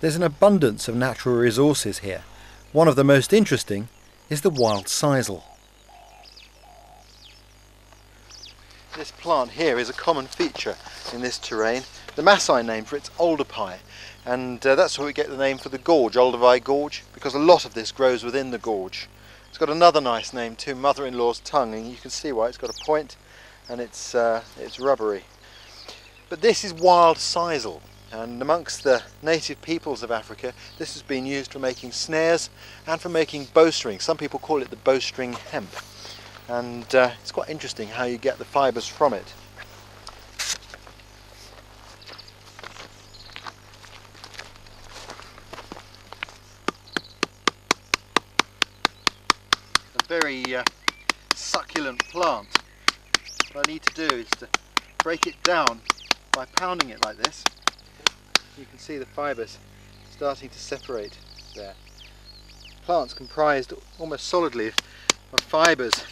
There's an abundance of natural resources here. One of the most interesting is the wild sisal. This plant here is a common feature in this terrain. The Maasai name for it's alderpai, and that's where we get the name for the gorge, Olduvai Gorge, because a lot of this grows within the gorge. It's got another nice name too, mother-in-law's tongue, and you can see why. It's got a point and it's rubbery. But this is wild sisal, and amongst the native peoples of Africa this has been used for making snares and for making bowstring. Some people call it the bowstring hemp, and it's quite interesting how you get the fibres from it. A very succulent plant. What I need to do is to break it down by pounding it like this. You can see the fibres starting to separate there. Plant's comprised almost solidly of fibres.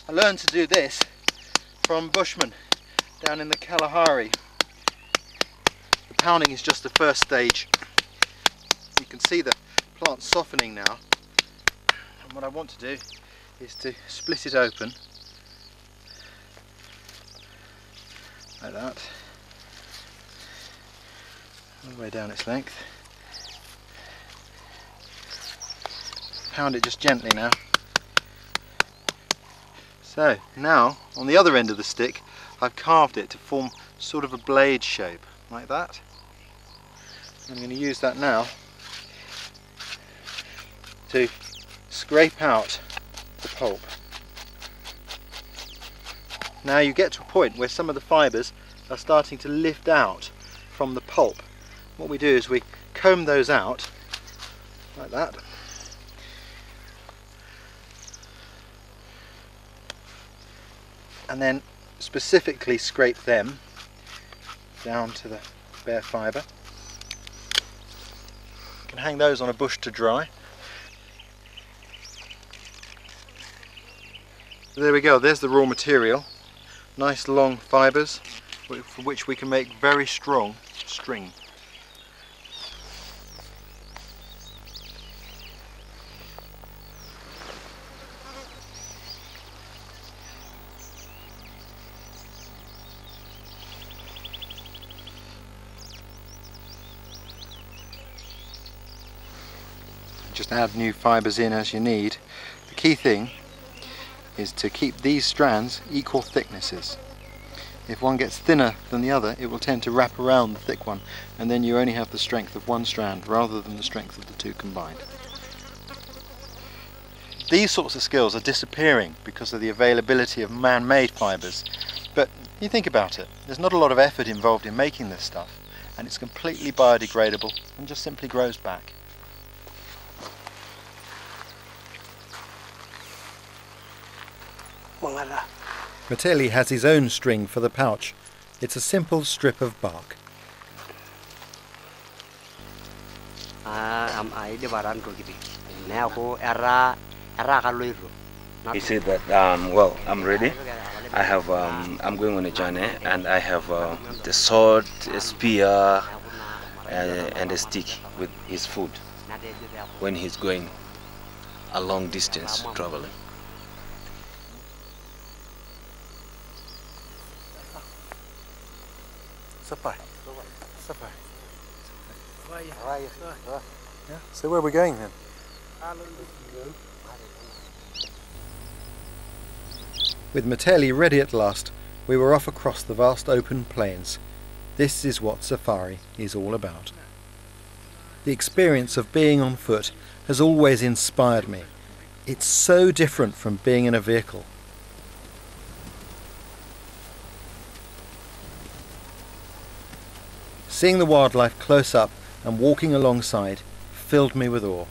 I learned to do this from Bushmen down in the Kalahari. The pounding is just the first stage. You can see the plant softening now, and what I want to do is to split it open like that, all the way down its length. Pound it just gently now. So now on the other end of the stick I've carved it to form sort of a blade shape like that. I'm going to use that now to scrape out the pulp. Now you get to a point where some of the fibres are starting to lift out from the pulp. What we do is we comb those out like that. And then specifically scrape them down to the bare fibre. You can hang those on a bush to dry. So there we go, there's the raw material. Nice long fibres for which we can make very strong string. Just add new fibres in as you need. The key thing is to keep these strands equal thicknesses. If one gets thinner than the other, it will tend to wrap around the thick one, and then you only have the strength of one strand rather than the strength of the two combined. These sorts of skills are disappearing because of the availability of man-made fibres, but you think about it, there's not a lot of effort involved in making this stuff, and it's completely biodegradable and just simply grows back. Mateli has his own string for the pouch. It's a simple strip of bark. He said that, well, I'm ready. I have, I'm going on a journey, and I have the sword, a spear, and a stick with his food when he's going a long distance traveling. Yeah. So where are we going then? With Mateli ready at last, we were off across the vast open plains. This is what safari is all about. The experience of being on foot has always inspired me. It's so different from being in a vehicle. Seeing the wildlife close up and walking alongside filled me with awe.